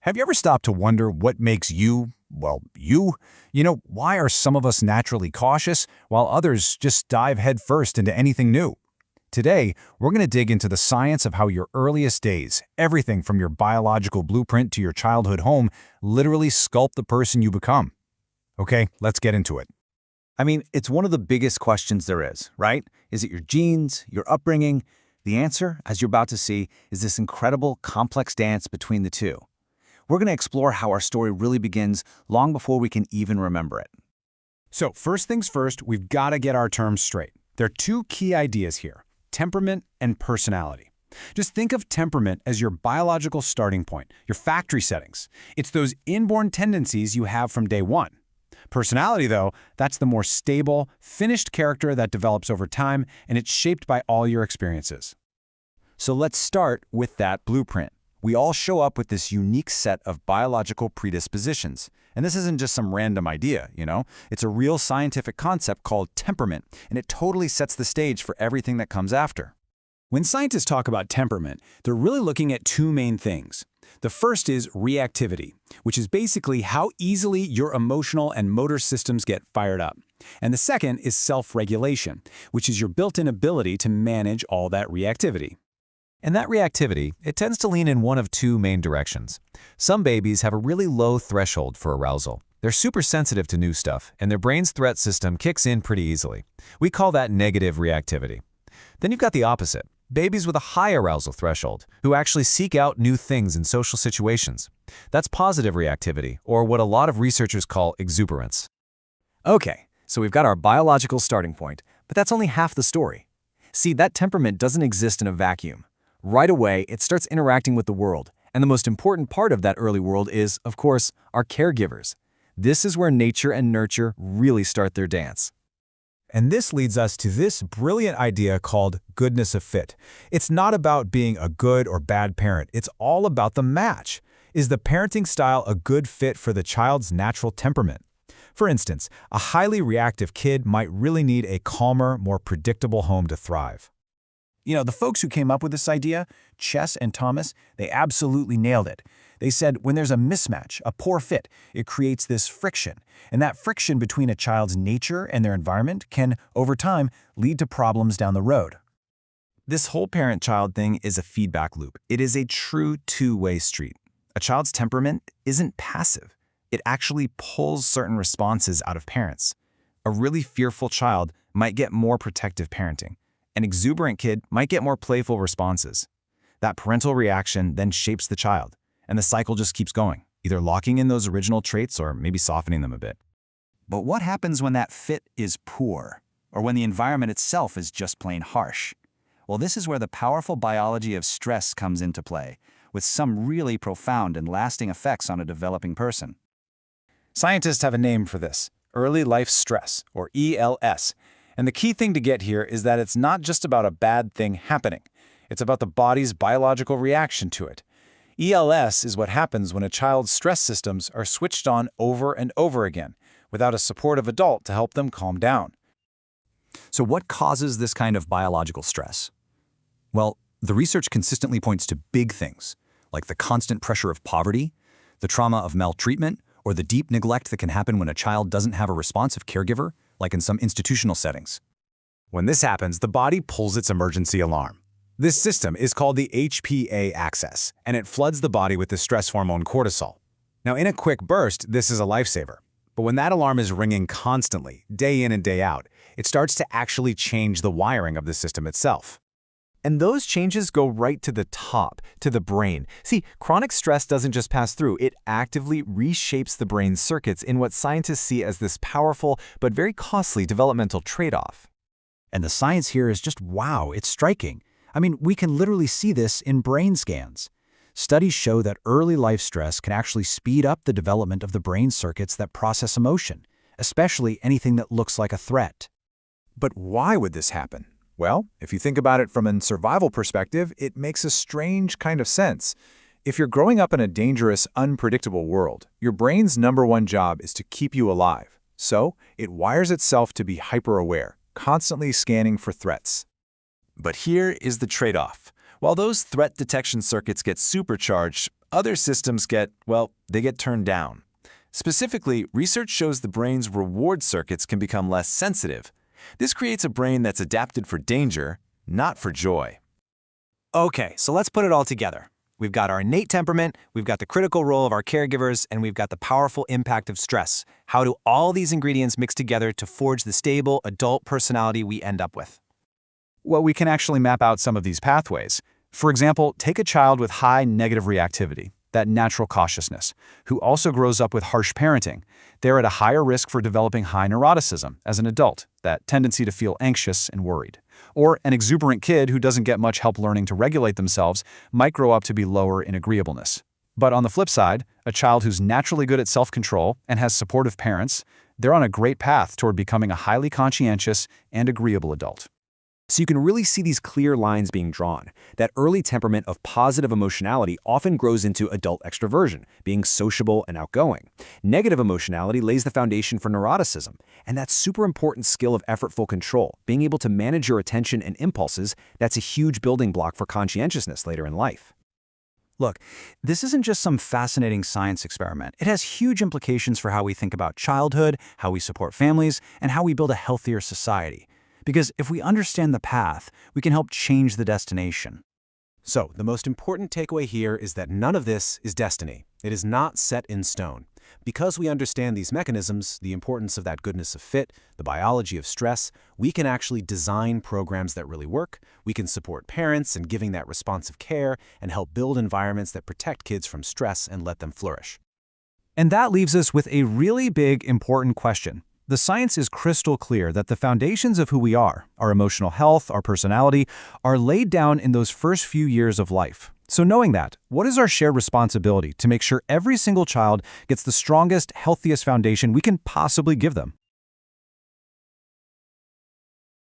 Have you ever stopped to wonder what makes you, well, you? Why are some of us naturally cautious while others just dive headfirst into anything new? Today, we're going to dig into the science of how your earliest days, everything from your biological blueprint to your childhood home, literally sculpt the person you become. Okay, let's get into it. I mean, it's one of the biggest questions there is, right? Is it your genes, your upbringing? The answer, as you're about to see, is this incredible, complex dance between the two. We're going to explore how our story really begins long before we can even remember it. So first things first, we've got to get our terms straight. There are two key ideas here: temperament and personality. Just think of temperament as your biological starting point, your factory settings. It's those inborn tendencies you have from day one. Personality, though, that's the more stable, finished character that develops over time, and it's shaped by all your experiences. So let's start with that blueprint. We all show up with this unique set of biological predispositions. And this isn't just some random idea, It's a real scientific concept called temperament, and it totally sets the stage for everything that comes after. When scientists talk about temperament, they're really looking at two main things. The first is reactivity, which is basically how easily your emotional and motor systems get fired up. And the second is self-regulation, which is your built-in ability to manage all that reactivity. And that reactivity, it tends to lean in one of two main directions. Some babies have a really low threshold for arousal. They're super sensitive to new stuff, and their brain's threat system kicks in pretty easily. We call that negative reactivity. Then you've got the opposite: babies with a high arousal threshold, who actually seek out new things in social situations. That's positive reactivity, or what a lot of researchers call exuberance. Okay, so we've got our biological starting point, but that's only half the story. See, that temperament doesn't exist in a vacuum. Right away, it starts interacting with the world, and the most important part of that early world is, of course, our caregivers. This is where nature and nurture really start their dance. And this leads us to this brilliant idea called goodness of fit. It's not about being a good or bad parent. It's all about the match. Is the parenting style a good fit for the child's natural temperament? For instance, a highly reactive kid might really need a calmer, more predictable home to thrive. The folks who came up with this idea, Chess and Thomas, they absolutely nailed it. They said when there's a mismatch, a poor fit, it creates this friction. And that friction between a child's nature and their environment can, over time, lead to problems down the road. This whole parent-child thing is a feedback loop. It is a true two-way street. A child's temperament isn't passive. It actually pulls certain responses out of parents. A really fearful child might get more protective parenting. An exuberant kid might get more playful responses. That parental reaction then shapes the child, and the cycle just keeps going, either locking in those original traits or maybe softening them a bit. But what happens when that fit is poor, or when the environment itself is just plain harsh? Well, this is where the powerful biology of stress comes into play, with some really profound and lasting effects on a developing person. Scientists have a name for this: early life stress, or ELS. And the key thing to get here is that it's not just about a bad thing happening. It's about the body's biological reaction to it. ELS is what happens when a child's stress systems are switched on over and over again, without a supportive adult to help them calm down. So what causes this kind of biological stress? Well, the research consistently points to big things, like the constant pressure of poverty, the trauma of maltreatment, or the deep neglect that can happen when a child doesn't have a responsive caregiver, like in some institutional settings. When this happens, the body pulls its emergency alarm. This system is called the HPA axis, and it floods the body with the stress hormone cortisol. Now, in a quick burst, this is a lifesaver. But when that alarm is ringing constantly, day in and day out, it starts to actually change the wiring of the system itself. And those changes go right to the top, to the brain. See, chronic stress doesn't just pass through, it actively reshapes the brain's circuits in what scientists see as this powerful but very costly developmental trade-off. And the science here is just wow, it's striking. I mean, we can literally see this in brain scans. Studies show that early life stress can actually speed up the development of the brain circuits that process emotion, especially anything that looks like a threat. But why would this happen? Well, if you think about it from a survival perspective, it makes a strange kind of sense. If you're growing up in a dangerous, unpredictable world, your brain's #1 job is to keep you alive. So, it wires itself to be hyper-aware, constantly scanning for threats. But here is the trade-off. While those threat detection circuits get supercharged, other systems get, well, they get turned down. Specifically, research shows the brain's reward circuits can become less sensitive. This creates a brain that's adapted for danger, not for joy. Okay, so let's put it all together. We've got our innate temperament, we've got the critical role of our caregivers, and we've got the powerful impact of stress. How do all these ingredients mix together to forge the stable, adult personality we end up with? Well, we can actually map out some of these pathways. For example, take a child with high negative reactivity, that natural cautiousness, who also grows up with harsh parenting. They're at a higher risk for developing high neuroticism as an adult, that tendency to feel anxious and worried. Or an exuberant kid who doesn't get much help learning to regulate themselves might grow up to be lower in agreeableness. But on the flip side, a child who's naturally good at self-control and has supportive parents, they're on a great path toward becoming a highly conscientious and agreeable adult. So you can really see these clear lines being drawn. That early temperament of positive emotionality often grows into adult extroversion, being sociable and outgoing. Negative emotionality lays the foundation for neuroticism, and that super important skill of effortful control, being able to manage your attention and impulses, that's a huge building block for conscientiousness later in life. Look, this isn't just some fascinating science experiment. It has huge implications for how we think about childhood, how we support families, and how we build a healthier society. Because if we understand the path, we can help change the destination. So, the most important takeaway here is that none of this is destiny. It is not set in stone. Because we understand these mechanisms, the importance of that goodness of fit, the biology of stress, we can actually design programs that really work. We can support parents in giving that responsive care and help build environments that protect kids from stress and let them flourish. And that leaves us with a really big, important question. The science is crystal clear that the foundations of who we are, our emotional health, our personality, are laid down in those first few years of life. So knowing that, what is our shared responsibility to make sure every single child gets the strongest, healthiest foundation we can possibly give them?